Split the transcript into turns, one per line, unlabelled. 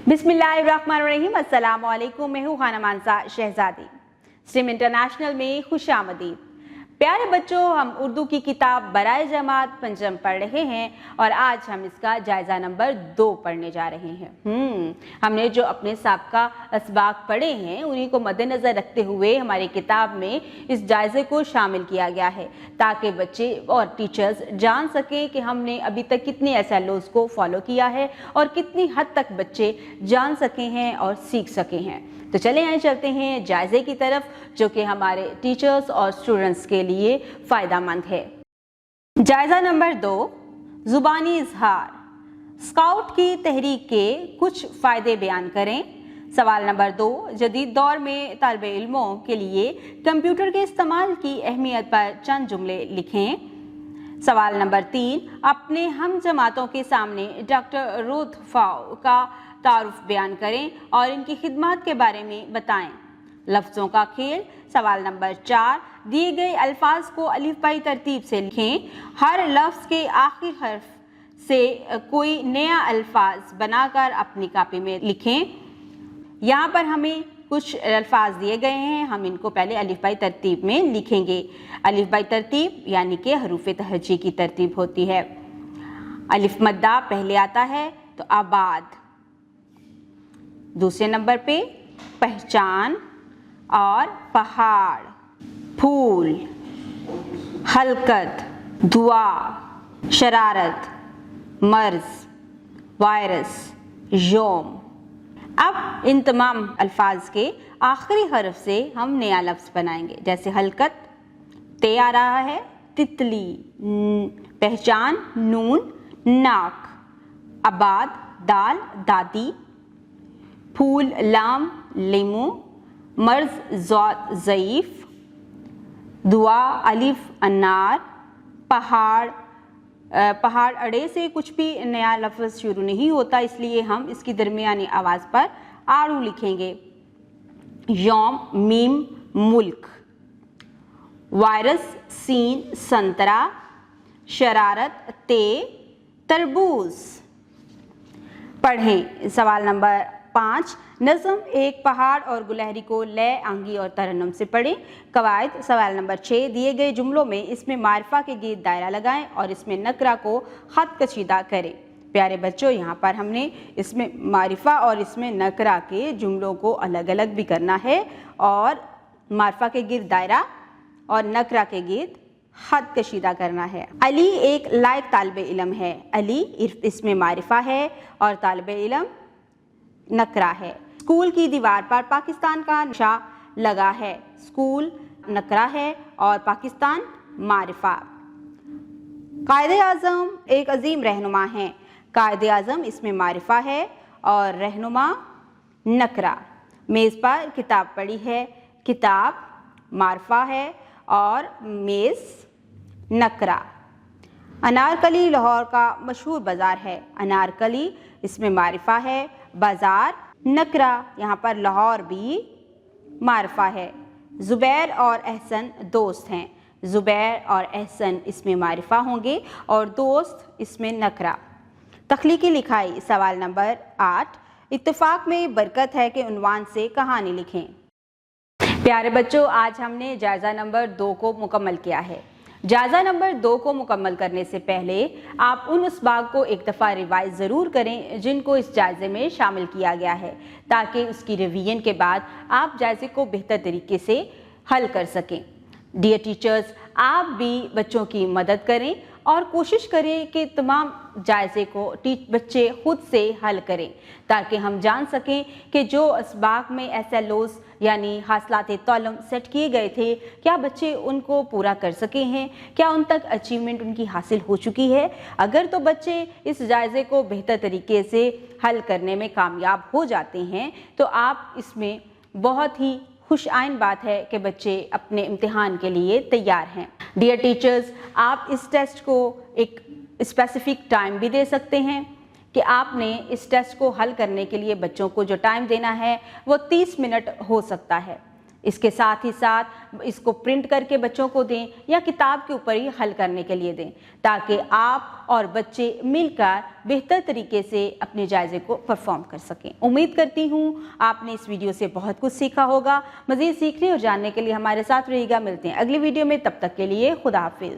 बिस्मिल्लाहिर्रहमानिर्रहीम, अस्सलाम वालेकुम। मैं हूँ खाना मानसा शहजादी। स्ट्रीम इंटरनेशनल में खुश आमदीद। प्यारे बच्चों, हम उर्दू की किताब बराए जमात पंचम पढ़ रहे हैं और आज हम इसका जायज़ा नंबर 2 पढ़ने जा रहे हैं। हमने जो अपने साबका असबाक पढ़े हैं उन्हीं को मद्देनज़र रखते हुए हमारी किताब में इस जायज़े को शामिल किया गया है ताकि बच्चे और टीचर्स जान सकें कि हमने अभी तक कितने SLOs को फॉलो किया है और कितनी हद तक बच्चे जान सके हैं और सीख सके हैं। तो चले आए चलते हैं जायज़े की तरफ, जो कि हमारे टीचर्स और स्टूडेंट्स के लिए फ़ायदेमंद है। जायज़ा नंबर 2, ज़ुबानी इज़हार। स्काउट की तहरीक के कुछ फ़ायदे बयान करें। सवाल नंबर 2, जदीद दौर में तालिब इल्मों के लिए कंप्यूटर के इस्तेमाल की अहमियत पर चंद जुमले लिखें। सवाल नंबर 3, अपने हम जमातों के सामने डॉक्टर रूथ फाउ का तारुफ बयान करें और इनकी खिदमत के बारे में बताएं। लफ्ज़ों का खेल। सवाल नंबर 4, दिए गए अल्फाज को अलिफ़बाई तरतीब से लिखें। हर लफ्ज़ के आखिरी हर्फ से कोई नया अल्फाज बनाकर अपनी कापी में लिखें। यहाँ पर हमें कुछ अल्फाज दिए गए हैं, हम इनको पहले अलिफ़बाई तरतीब में लिखेंगे। अलिफ़बाई तरतीब यानी कि हरूफ तहज्जी की तरतीब होती है। अलिफ मद्दा पहले आता है तो आबाद, दूसरे नंबर पे पहचान और पहाड़, फूल, हलकत, दुआ, शरारत, मर्ज, वायरस, यौम। अब इन तमाम अल्फाज के आखिरी हर्फ से हम नया लफ्ज़ बनाएंगे। जैसे हलकत ते आ रहा है, तितली, पहचान नून, नाक, आबाद दाल दादी, फूल लाम लेमू, मर्ज ज़ौत ज़ईफ़, दुआ अलिफ अनार, पहाड़ अड़े से कुछ भी नया लफ्ज़ शुरू नहीं होता, इसलिए हम इसकी दरमियानी आवाज़ पर आड़ू लिखेंगे। यौम मीम मुल्क, वायरस सीन संतरा, शरारत ते तरबूज। पढ़ें। सवाल नंबर 5, नज़म एक पहाड़ और गुलहरी को लय, आंगी और तरन्नुम से पढ़ें। कवायद। सवाल नंबर 6, दिए गए जुमलों में इसमें मारिफा के गिर्द दायरा लगाएं और इसमें नकरा को खत कशीदा करें। प्यारे बच्चों, यहाँ पर हमने इसमें मारिफा और इसमें नकरा के जुमलों को अलग अलग भी करना है और मारिफा के गिर्द दायरा और नकरा के गिर्द खत कशीदा करना है। अली एक लायक तालिब इल्म है। अली इसमें मारिफा है और तालिब इल्म नकरा है। स्कूल की दीवार पर पाकिस्तान का नक्शा लगा है। स्कूल नकरा है और पाकिस्तान मारिफा। कायदे आज़म एक अजीम रहनुमा है। कायदे आज़म इसमें मारिफा है और रहनुमा नकरा। मेज़ पर किताब पड़ी है। किताब मारिफा है और मेज़ नकरा। अनारकली लाहौर का मशहूर बाज़ार है। अनारकली इसमें मारिफा है, बाज़ार नकरा, यहाँ पर लाहौर भी मारिफा है। ज़ुबैर और एहसन दोस्त हैं। ज़ुबैर और एहसन इसमें मारिफा होंगे और दोस्त इसमें नकरा। तख्लीकी लिखाई। सवाल नंबर 8, इत्तेफाक में बरकत है के उन्वान से कहानी लिखें। प्यारे बच्चों, आज हमने जायज़ा नंबर 2 को मुकम्मल किया है। जायज़ा नंबर 2 को मुकम्मल करने से पहले आप उन असबाग को एक दफ़ा रिवाइज़ ज़रूर करें जिनको इस जायज़े में शामिल किया गया है, ताकि उसकी रिवीजन के बाद आप जायज़े को बेहतर तरीके से हल कर सकें। डियर टीचर्स, आप भी बच्चों की मदद करें और कोशिश करें कि तमाम जायज़े को बच्चे खुद से हल करें, ताकि हम जान सकें कि जो असबाग में SLOs यानी हासिलात ताल्लुम सेट किए गए थे, क्या बच्चे उनको पूरा कर सके हैं, क्या उन तक अचीवमेंट उनकी हासिल हो चुकी है। अगर तो बच्चे इस जायज़े को बेहतर तरीके से हल करने में कामयाब हो जाते हैं तो आप इसमें बहुत ही खुश आइन बात है कि बच्चे अपने इम्तिहान के लिए तैयार हैं। डियर टीचर्स, आप इस टेस्ट को एक स्पेसिफिक टाइम भी दे सकते हैं कि आपने इस टेस्ट को हल करने के लिए बच्चों को जो टाइम देना है वो 30 मिनट हो सकता है। اس کے ساتھ ہی ساتھ اس کو پرنٹ کر کے بچوں کو دیں یا کتاب کے اوپر ہی حل کرنے کے لیے دیں، تاکہ آپ اور بچے مل کر بہتر طریقے سے اپنے جائزے کو پرفارم کر سکیں۔ امید کرتی ہوں آپ نے اس ویڈیو سے بہت کچھ سیکھا ہوگا۔ مزید سیکھنے اور جاننے کے لیے ہمارے ساتھ رہیے گا۔ ملتے ہیں اگلی ویڈیو میں، تب تک کے لیے خدا حافظ۔